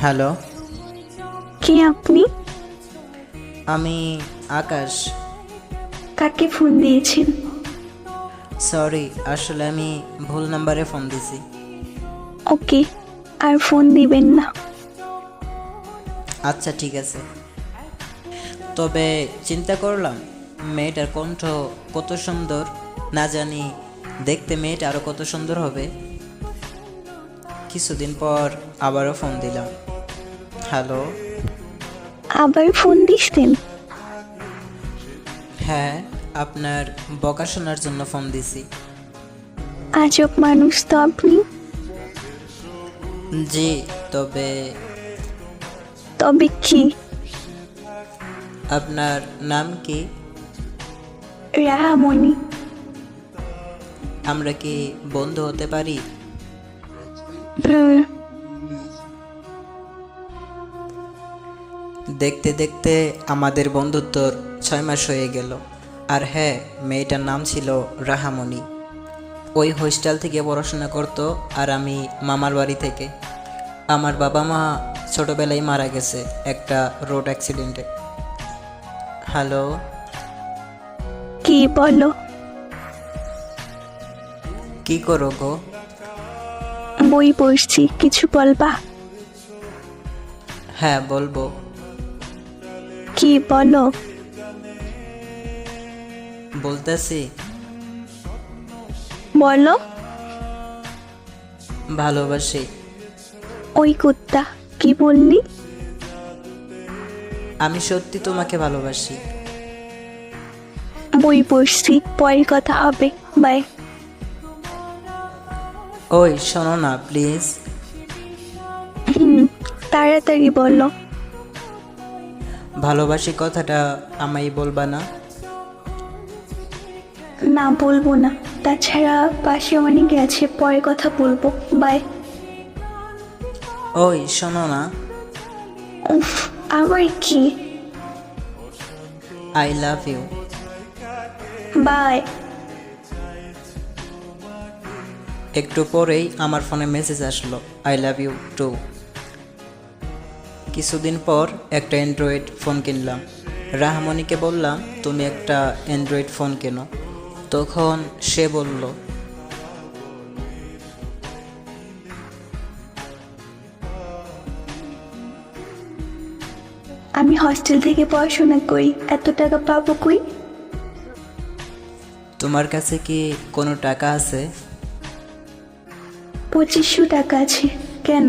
Hello, কে আপনি? আমি আকাশ। কাকে ফোন দিয়েছেন? সরি, আসলে আমি ভুল নাম্বারে ফোন দিছি। ওকে, আর ফোন দিবেন না। আচ্ছা ঠিক আছে। তবে চিন্তা করলাম মেয়েটার কণ্ঠ কত সুন্দর, না জানি দেখতে মেয়েটা আরও কত সুন্দর হবে। কিছুদিন পর আবারও ফোন দিলাম। হ্যালো। আবার ফোন দিছেন? হ্যাঁ, আপনার বকা শোনার জন্য ফোন দিছি। আজব মানুষ তো আপনি। জি, তবে তবে কি? আপনার নাম কি? রাহামণি। আমরা কি বন্ধু হতে পারি? হুম, দেখতে দেখতে আমাদের বন্ধুত্বর 6 মাস হয়ে গেল। আর হ্যাঁ, মেয়েটার নাম ছিল রাহামণি। ওই হোস্টেল থেকে পড়াশোনা করতো, আর আমি মামার বাড়ি থেকে। আমার বাবা মা ছোটোবেলায় মারা গেছে একটা রোড অ্যাক্সিডেন্টে। হ্যালো। কি বলো? কি করো গো? বই পড়ছি, কিছু বলবা? হ্যাঁ বলবো। কি বলো? বলতেছি, বলো। ভালোবাসি। ওই কুত্তা, কি বললি? আমি সত্যি তোমাকে ভালোবাসি। বই পড়ছি, পরে কথা হবে। বাই। ওই শোনো না প্লিজ। তাড়াতাড়ি বলো। ভালোবাসি কথাটা আমায় বলবা না? না, বলবো না। তাছাড়া পাশে অনেকে আছে, পরে কথা বলবো। বাই। ওই শোনো না। উফ, আবার কি? I love you. বাই। একটু পরেই আমার ফোনে মেসেজ আসলো, আই লাভ ইউ টু। কিছুদিন পর একটা অ্যান্ড্রয়েড ফোন কিনলাম। রাহামণিকে বললাম তুমি একটা অ্যান্ড্রয়েড ফোন কেনো। তখন সে বলল, আমি হস্টেল থেকে পড়াশোনা করি, এত টাকা পাবো কই? তোমার কাছে কি কোনো টাকা আছে? 2500 টাকা আছে। কেন?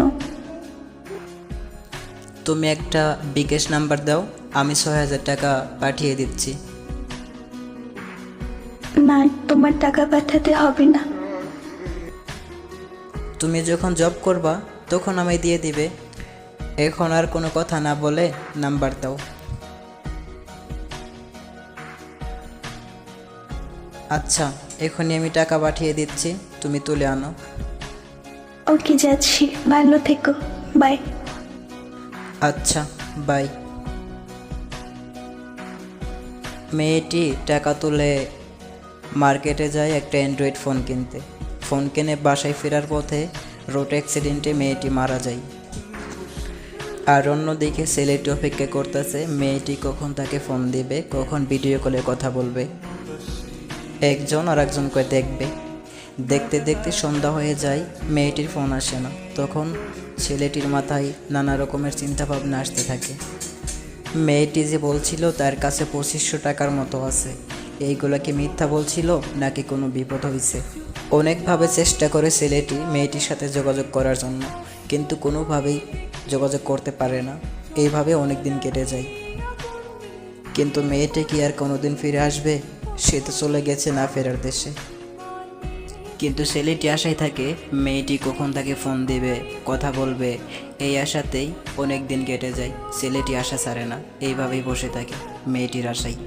তুমি একটা বিকাশ নাম্বার দাও, আমি 6000 টাকা পাঠিয়ে দিচ্ছি। না, তোমার টাকা পাঠাতে হবে না। তুমি যখন জব করবা তখন আমায় দিয়ে দিবে। এখন আর কোনো কথা না বলে নাম্বার দাও। আচ্ছা, এখনই আমি টাকা পাঠিয়ে দিচ্ছি, তুমি তুলে আনো। ওকে, যাচ্ছি। ভালো থেকো। বাই। আচ্ছা, বাই। মেয়েটি টাকা তুলে মার্কেটে যায় একটা অ্যান্ড্রয়েড ফোন কিনতে। ফোন কিনে বাসায় ফেরার পথে রোড অ্যাক্সিডেন্টে মেয়েটি মারা যায়। আর অন্যদিকে ছেলেটি অপেক্ষা করতেছে মেয়েটি কখন তাকে ফোন দিবে, কখন ভিডিও কলে কথা বলবে, একজন আর একজনকে দেখবে। দেখতে দেখতে সন্ধ্যা হয়ে যায়, মেয়েটির ফোন আসে না। তখন ছেলেটির মাথায় নানা রকমের চিন্তাভাবনা আসতে থাকে। মেয়েটি যে বলছিল তার কাছে 2500 টাকার মতো আছে, এইগুলা কি মিথ্যা বলছিল নাকি কোনো বিপদ হয়েছে? অনেকভাবে চেষ্টা করে ছেলেটি মেয়েটির সাথে যোগাযোগ করার জন্য, কিন্তু কোনোভাবেই যোগাযোগ করতে পারে না। এইভাবে অনেক দিন কেটে যায়। কিন্তু মেয়েটি কি আর কোনোদিন ফিরে আসবে? সে তো চলে গেছে না ফেরার দেশে। কিন্তু ছেলেটি আশায় থাকে মেয়েটি কখন তাকে ফোন দেবে, কথা বলবে। এই আশাতেই অনেক দিন কেটে যায়। ছেলেটি আশা ছাড়ে না, এইভাবেই বসে থাকে মেয়েটির আশায়।